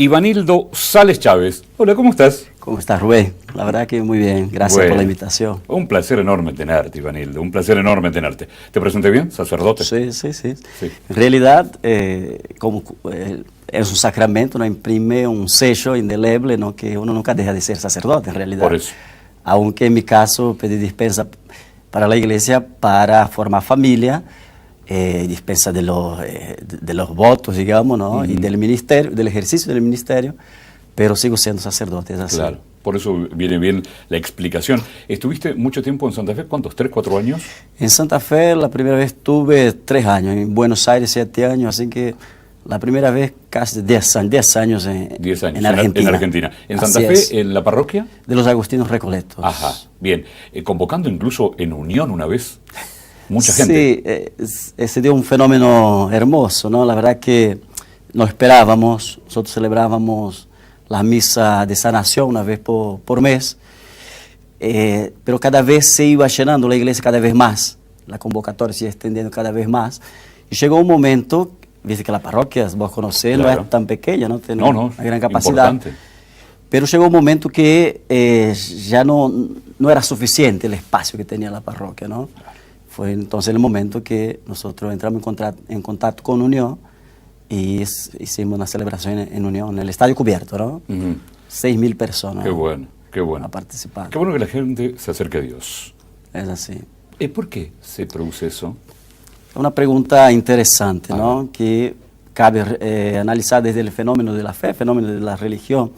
Ivanildo Sales Chávez. Hola, ¿cómo estás? ¿Cómo estás, Rubén? La verdad que muy bien. Gracias por la invitación. Un placer enorme tenerte, Ivanildo. Un placer enorme tenerte. ¿Te presenté bien, sacerdote? Sí. En realidad, como es un sacramento, ¿no? Imprime un sello indeleble, ¿no? Que uno nunca deja de ser sacerdote, en realidad. Por eso. Aunque en mi caso pedí dispensa para la iglesia para formar familia, dispensa de los votos, digamos, ¿no? Y del ministerio, del ejercicio del ministerio, pero sigo siendo sacerdote, es así. Claro, por eso viene bien la explicación. ¿Estuviste mucho tiempo en Santa Fe? ¿Cuántos? ¿3, 4 años? En Santa Fe la primera vez tuve 3 años, en Buenos Aires 7 años, así que la primera vez casi 10 años en Argentina. En Argentina. ¿En Santa Fe, en la parroquia? De los Agustinos Recoletos. Ajá, bien. Convocando incluso en unión una vez. Mucha gente. Sí, se dio un fenómeno hermoso, ¿no? La verdad que no esperábamos, nosotros celebrábamos la misa de sanación una vez por mes, pero cada vez se iba llenando la iglesia cada vez más, la convocatoria se iba extendiendo cada vez más, y llegó un momento, viste que la parroquia, vos conocés, claro, no es tan pequeña, no tiene una gran capacidad, importante. Pero llegó un momento que ya no era suficiente el espacio que tenía la parroquia, ¿no? Fue entonces el momento que nosotros entramos en contacto con Unión y hicimos una celebración en Unión, en el estadio cubierto, ¿no? 6.000 personas. Qué bueno, qué bueno. A participar. Qué bueno que la gente se acerque a Dios. Es así. ¿Por qué se produce eso? Es una pregunta interesante, ¿no? Que cabe analizar desde el fenómeno de la fe, el fenómeno de la religión.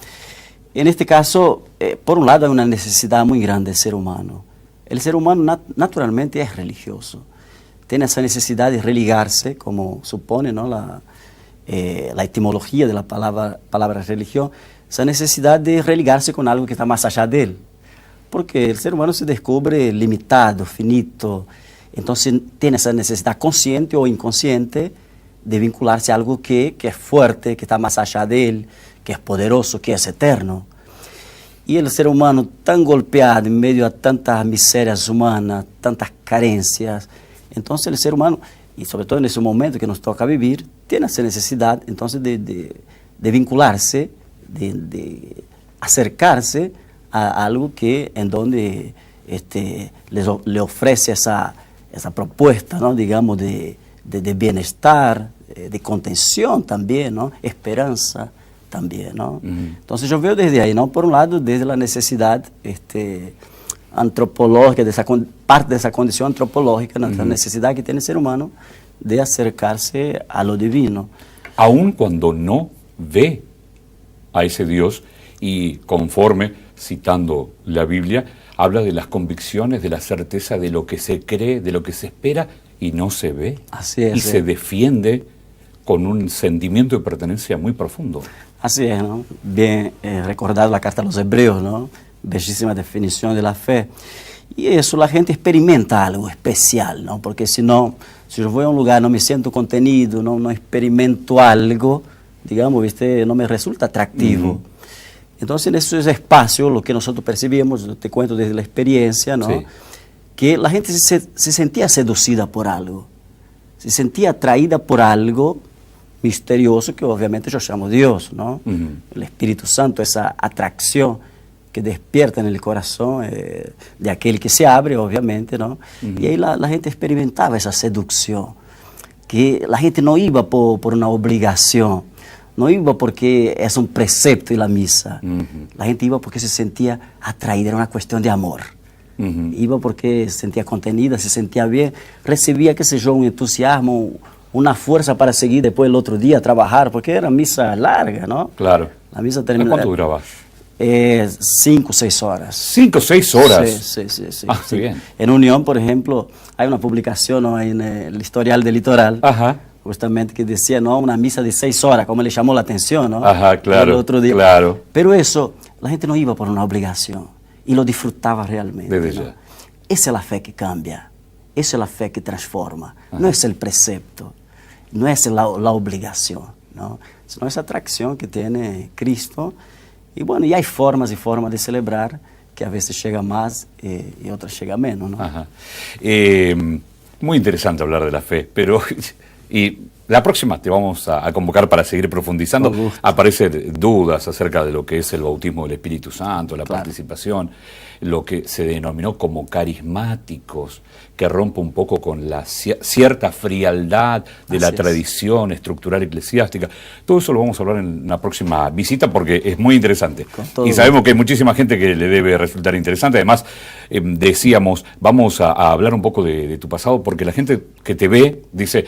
En este caso, por un lado, hay una necesidad muy grande del ser humano. El ser humano naturalmente es religioso. Tiene esa necesidad de religarse, como supone, ¿no? la etimología de la palabra religión, esa necesidad de religarse con algo que está más allá de él. Porque el ser humano se descubre limitado, finito, entonces tiene esa necesidad consciente o inconsciente de vincularse a algo que es fuerte, que está más allá de él, que es poderoso, que es eterno. Y el ser humano tan golpeado en medio a tantas miserias humanas, tantas carencias, entonces el ser humano, y sobre todo en ese momento que nos toca vivir, tiene esa necesidad entonces de vincularse, de acercarse a algo que en donde le ofrece esa propuesta, ¿no? Digamos, de bienestar, de contención también, ¿no? Esperanza también, ¿no? Entonces yo veo desde ahí, ¿no? Por un lado, desde la necesidad antropológica, parte de esa condición antropológica, ¿no? La necesidad que tiene el ser humano de acercarse a lo divino. Aun cuando no ve a ese Dios y conforme, citando la Biblia, habla de las convicciones, de la certeza de lo que se cree, de lo que se espera y no se ve. Así es. Y se defiende con un sentimiento de pertenencia muy profundo. Así es, ¿no? Bien recordado la carta a los Hebreos, ¿no? Bellísima definición de la fe. Y eso, la gente experimenta algo especial, ¿no? Porque si yo voy a un lugar, no me siento contenido, no experimento algo, digamos, ¿viste? No me resulta atractivo. Entonces, en esos espacios, lo que nosotros percibimos, yo te cuento desde la experiencia, ¿no? Sí. Que la gente se sentía seducida por algo, se sentía atraída por algo misterioso que obviamente yo llamo Dios, ¿no? El Espíritu Santo, esa atracción que despierta en el corazón de aquel que se abre, obviamente, ¿no? Y ahí la gente experimentaba esa seducción, que la gente no iba por una obligación, no iba porque es un precepto y la misa, la gente iba porque se sentía atraída, era una cuestión de amor. Iba porque se sentía contenida, se sentía bien, recibía, qué sé yo, un entusiasmo, una fuerza para seguir después el otro día a trabajar, porque era misa larga, ¿no? Claro. La misa terminaba. ¿Cuánto duraba? 5 o 6 horas. 5 o 6 horas. Sí. Ah, sí. Bien. En Unión, por ejemplo, hay una publicación, ¿no? En el historial del litoral, justamente que decía, ¿no? Una misa de 6 horas, como le llamó la atención, ¿no? Claro. El otro día. Claro. Pero eso, la gente no iba por una obligación y lo disfrutaba realmente. Desde ¿no? ya. Esa es la fe que cambia, esa es la fe que transforma, no es el precepto, no es la obligación, ¿no? Sino esa atracción que tiene Cristo. Y bueno, y hay formas y formas de celebrar que a veces llega más y otras llega menos, ¿no? Muy interesante hablar de la fe, pero y La próxima te vamos a convocar para seguir profundizando. Aparecen dudas acerca de lo que es el bautismo del Espíritu Santo, la participación, lo que se denominó como carismáticos, que rompe un poco con la cierta frialdad de la tradición estructural eclesiástica. Todo eso lo vamos a hablar en la próxima visita porque es muy interesante. Y sabemos que hay muchísima gente que le debe resultar interesante. Además, decíamos, vamos a hablar un poco de tu pasado porque la gente que te ve dice,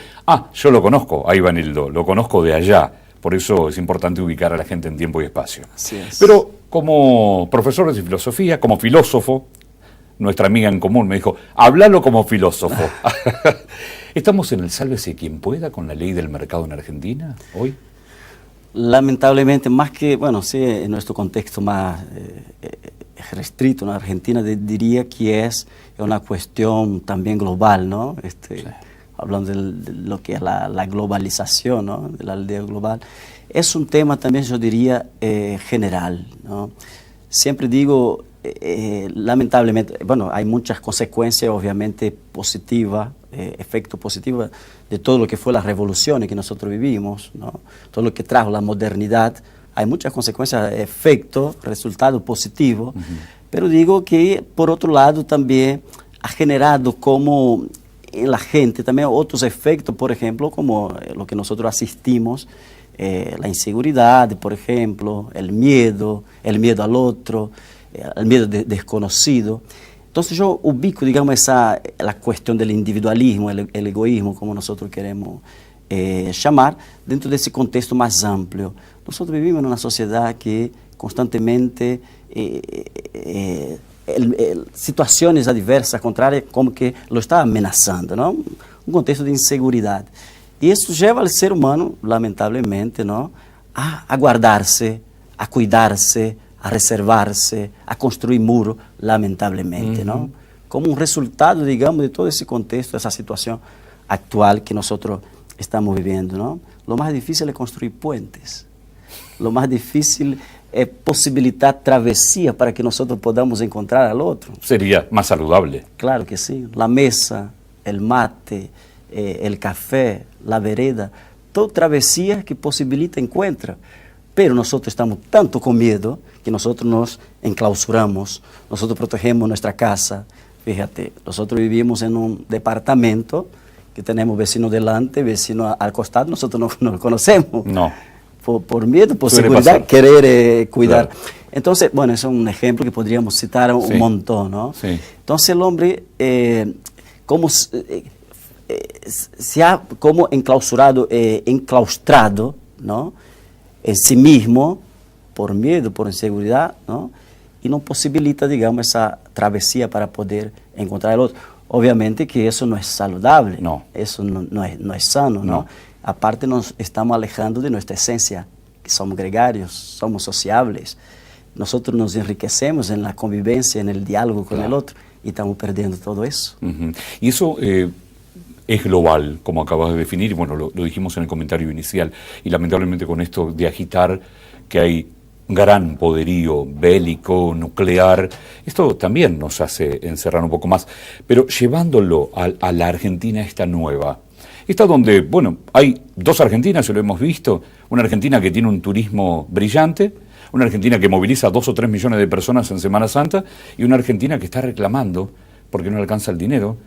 yo lo conozco, a Ivanildo, lo conozco de allá. Por eso es importante ubicar a la gente en tiempo y espacio. Así es. Pero como profesor de filosofía, como filósofo, nuestra amiga en común me dijo, háblalo como filósofo. ¿Estamos en el sálvese quien pueda con la ley del mercado en Argentina hoy? Lamentablemente, más que, bueno, sí, en nuestro contexto más restrito en Argentina, diría que es una cuestión también global, ¿no? Hablando de lo que es la globalización, ¿no? De la aldea global. Es un tema también, yo diría, general, ¿no? Siempre digo, lamentablemente, bueno, hay muchas consecuencias, obviamente, positivas, efectos positivos de todo lo que fue las revoluciones que nosotros vivimos, ¿no? Todo lo que trajo la modernidad. Hay muchas consecuencias, efectos, resultados positivos, pero digo que, por otro lado, también ha generado como en la gente también otros efectos, por ejemplo, como lo que nosotros asistimos, la inseguridad, por ejemplo, el miedo al otro, el miedo desconocido. Entonces yo ubico, digamos, la cuestión del individualismo, el egoísmo, como nosotros queremos llamar, dentro de ese contexto más amplio. Nosotros vivimos en una sociedad que constantemente situaciones adversas, contrarias, como que lo está amenazando, ¿no? Un contexto de inseguridad. Y eso lleva al ser humano, lamentablemente, ¿no? a guardarse, a cuidarse, a reservarse, a construir muros, lamentablemente, ¿no? Como un resultado, digamos, de todo ese contexto, esa situación actual que nosotros estamos viviendo, ¿no? Lo más difícil es construir puentes. Lo más difícil es posibilitar travesías para que nosotros podamos encontrar al otro. Sería más saludable. Claro que sí. La mesa, el mate, el café, la vereda, todo travesías que posibilita encuentro. Pero nosotros estamos tanto con miedo que nosotros nos enclausuramos, nosotros protegemos nuestra casa. Fíjate, nosotros vivimos en un departamento que tenemos vecino delante, vecino al costado, nosotros no lo conocemos. No. Por miedo, por seguridad, querer cuidar. Claro. Entonces, bueno, eso es un ejemplo que podríamos citar un montón, ¿no? Sí. Entonces el hombre, como se ha como enclaustrado, ¿no? En sí mismo, por miedo, por inseguridad, ¿no? Y no posibilita, digamos, esa travesía para poder encontrar el otro. Obviamente que eso no es saludable, eso no es sano, ¿no? Aparte nos estamos alejando de nuestra esencia, que somos gregarios, somos sociables. Nosotros nos enriquecemos en la convivencia, en el diálogo con el otro, y estamos perdiendo todo eso. Y eso es global, como acabas de definir, y bueno, lo dijimos en el comentario inicial, y lamentablemente con esto de agitar que hay gran poderío bélico, nuclear, esto también nos hace encerrar un poco más, pero llevándolo a la Argentina esta nueva, esta donde, bueno, hay dos Argentinas, se lo hemos visto, una Argentina que tiene un turismo brillante, una Argentina que moviliza 2 o 3 millones de personas en Semana Santa, y una Argentina que está reclamando porque no alcanza el dinero,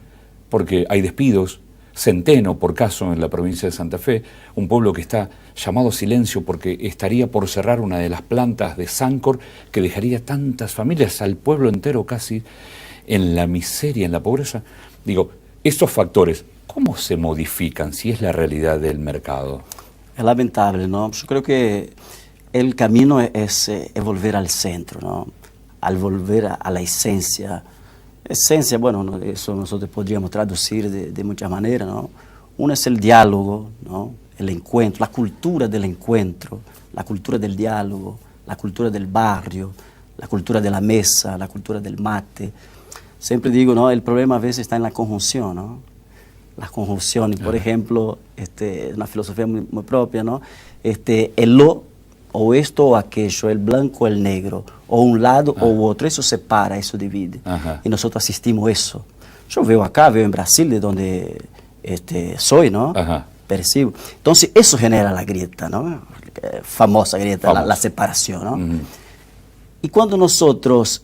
porque hay despidos, Centeno, por caso, en la provincia de Santa Fe, un pueblo que está llamado a silencio porque estaría por cerrar una de las plantas de Sancor que dejaría tantas familias, al pueblo entero casi, en la miseria, en la pobreza. Digo, estos factores, ¿cómo se modifican si es la realidad del mercado? Es lamentable, ¿no? Yo creo que el camino es volver al centro, ¿no? Al volver a la esencia. Esencia, bueno, eso nosotros podríamos traducir de muchas maneras, ¿no? Uno es el diálogo, ¿no? El encuentro, la cultura del encuentro, la cultura del diálogo, la cultura del barrio, la cultura de la mesa, la cultura del mate. Siempre digo, ¿no? El problema a veces está en la conjunción, ¿no? La conjunción, por ejemplo, una filosofía muy propia, ¿no? El lo, o esto o aquello, el blanco o el negro, o un lado o otro, eso separa, eso divide. Y nosotros asistimos a eso. Yo veo acá, veo en Brasil, de donde soy, ¿no? percibo. Entonces, eso genera la grieta, ¿no? Famosa grieta, la separación, ¿no? Ujú. Y cuando nosotros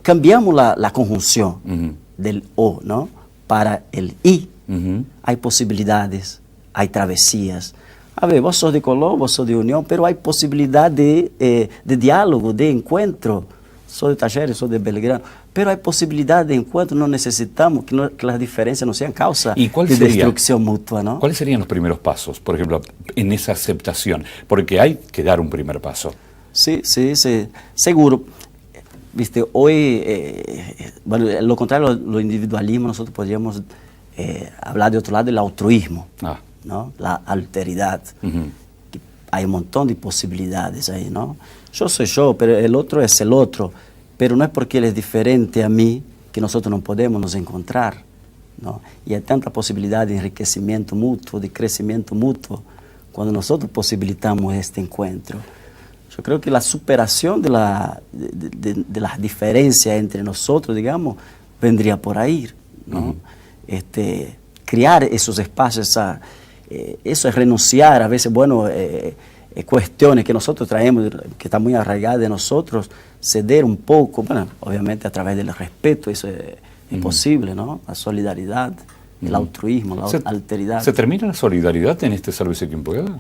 cambiamos la conjunción Ujú. del O, ¿no? Para el I, Ujú. hay posibilidades, hay travesías. A ver, vos sos de Colón, vos sos de Unión, pero hay posibilidad de diálogo, de encuentro. Soy de Talleres, soy de Belgrano, pero hay posibilidad de encuentro, no necesitamos que las diferencias no sean causa ¿Y cuál de sería? destrucción mutua, ¿no? ¿Cuáles serían los primeros pasos, por ejemplo, en esa aceptación? Porque hay que dar un primer paso. Sí, seguro. Viste, hoy, bueno, lo contrario, lo individualismo, nosotros podríamos hablar de otro lado del altruismo, Ah. ¿no? La alteridad. Ujú. Hay un montón de posibilidades ahí, ¿no? Yo soy yo, pero el otro es el otro. Pero no es porque él es diferente a mí que nosotros no podemos nos encontrar, ¿no? Y hay tanta posibilidad de enriquecimiento mutuo, de crecimiento mutuo, cuando nosotros posibilitamos este encuentro. Yo creo que la superación de las diferencias entre nosotros, digamos, vendría por ahí, ¿no? Crear esos espacios, eso es renunciar a veces, bueno, cuestiones que nosotros traemos, que están muy arraigadas de nosotros, ceder un poco, bueno, obviamente a través del respeto, eso es posible, ¿no? La solidaridad, el altruismo, la alteridad. ¿Se termina la solidaridad en este sálvese quien pueda?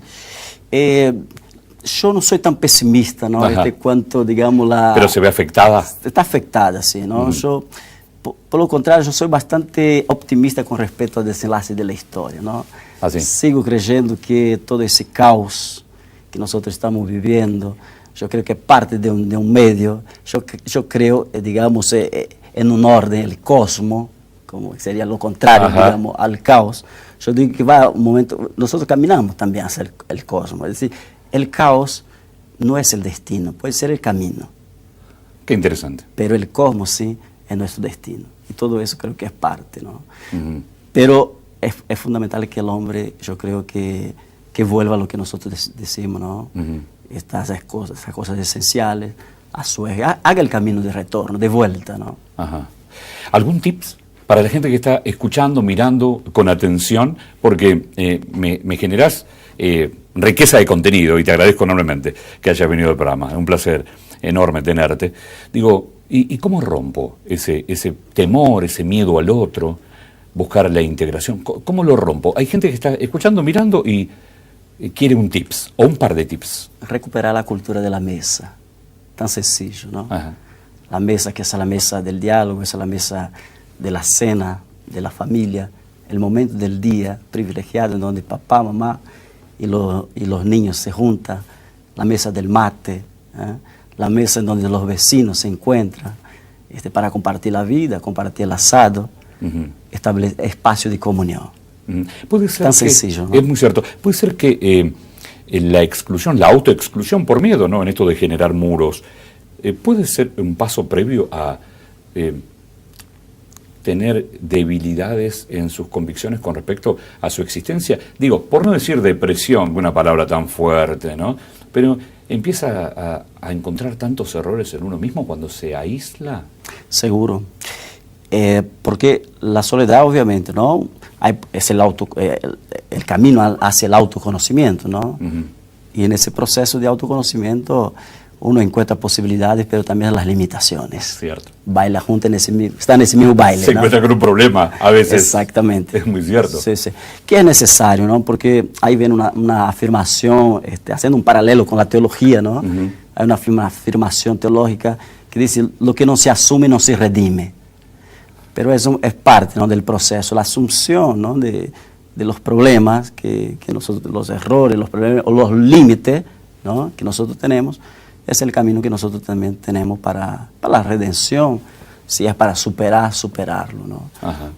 Yo no soy tan pesimista, ¿no? Cuanto, digamos, Pero se ve afectada. Está afectada, sí, ¿no? Yo, por lo contrario, yo soy bastante optimista con respecto al desenlace de la historia, ¿no? ¿Ah, sí? Sigo creyendo que todo ese caos que nosotros estamos viviendo, yo creo que es parte de un medio. Yo creo, digamos, en un orden, el cosmos, como sería lo contrario, digamos, al caos. Yo digo que va un momento, nosotros caminamos también hacia el cosmos, es decir, el caos no es el destino, puede ser el camino. Qué interesante. Pero el cosmos sí es nuestro destino. Y todo eso creo que es parte, ¿no? Uh-huh. Pero es fundamental que el hombre, yo creo que vuelva a lo que nosotros decimos, ¿no? Uh-huh. Esas cosas esenciales, a su eje, haga el camino de retorno, de vuelta, ¿no? Ajá. ¿Algún tips para la gente que está escuchando, mirando con atención? Porque me generás riqueza de contenido y te agradezco enormemente que hayas venido al programa. Es un placer enorme tenerte. Digo, ¿y cómo rompo ese temor, ese miedo al otro, buscar la integración? ¿Cómo lo rompo? Hay gente que está escuchando, mirando y quiere un tips o un par de tips. Recuperar la cultura de la mesa, tan sencillo, ¿no? Ajá. La mesa que es la mesa del diálogo, es la mesa de la cena, de la familia, el momento del día privilegiado en donde papá, mamá y los niños se juntan, la mesa del mate, la mesa en donde los vecinos se encuentran para compartir la vida, compartir el asado, espacio de comunión. Puede ser tan sencillo, ¿no? Es muy cierto. Puede ser que la exclusión, la autoexclusión por miedo, ¿no? En esto de generar muros, puede ser un paso previo a tener debilidades en sus convicciones con respecto a su existencia. Digo, por no decir depresión, una palabra tan fuerte, ¿no? Pero empieza a encontrar tantos errores en uno mismo cuando se aísla. Seguro. Porque la soledad, obviamente, ¿no? Es el camino hacia el autoconocimiento, ¿no? Uh-huh. Y en ese proceso de autoconocimiento uno encuentra posibilidades, pero también las limitaciones. Cierto. Baila junto está en ese mismo baile, se encuentra con un problema a veces. Exactamente. Es muy cierto. Sí, sí. Que es necesario, ¿no? Porque ahí viene una afirmación, haciendo un paralelo con la teología, ¿no? Uh-huh. Hay una afirmación teológica que dice, lo que no se asume no se redime. Pero eso es parte, ¿no? Del proceso, la asunción, ¿no? de los problemas, que nosotros, los errores, los problemas, o los límites, ¿no? Que nosotros tenemos, es el camino que nosotros también tenemos para la redención, si es para superarlo, ¿no? Ajá.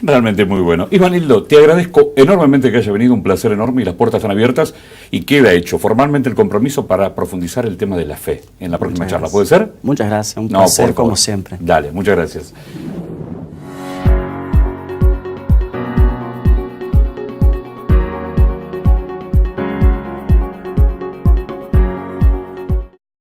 Realmente muy bueno. Ivanildo, te agradezco enormemente que haya venido, un placer enorme y las puertas están abiertas y queda hecho formalmente el compromiso para profundizar el tema de la fe en la próxima charla. ¿Puede ser? Muchas gracias, un placer como siempre. Dale, muchas gracias.